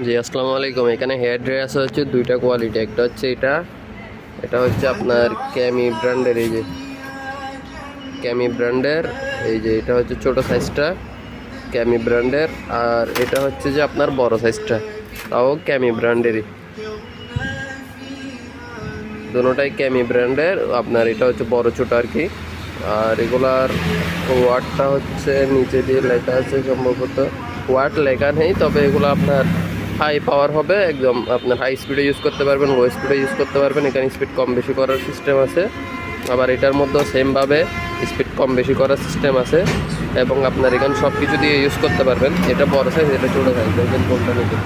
জি আসসালামু আলাইকুম। এখানে হেয়ার ড্রায়ার হচ্ছে দুইটা কোয়ালিটি। একটা হচ্ছে এটা হচ্ছে আপনার ক্যামি ব্র্যান্ডের। এই যে ক্যামি ব্র্যান্ডের, এই যে এটা হচ্ছে ছোট সাইজটা ক্যামি ব্র্যান্ডের, আর এটা হচ্ছে যে আপনার বড় সাইজটা, তাও ক্যামি ব্র্যান্ডেরই। দুটোটাই ক্যামি ব্র্যান্ডের। আপনার এটা হচ্ছে বড় ছোট আর কি। আর এগুলার ওয়াটটা হচ্ছে নিচে দিয়ে লেখা আছে, সম্ভবত ওয়াট লেখা নেই, তবে এগুলো আপনার হাই পাওয়ার হবে একদম। আপনার হাই স্পিডে ইউজ করতে পারবেন, লো স্পিডে ইউজ করতে পারবেন। এখানে স্পিড কম বেশি করার সিস্টেম আছে, আবার এটার মধ্যেও সেমভাবে স্পিড কম বেশি করার সিস্টেম আছে। এবং আপনার এখানে সব কিছু দিয়ে ইউজ করতে পারবেন। এটা বড় সাইজ, এটা ছোটো সাইজ, দেখবেন কোনটা নেবেন।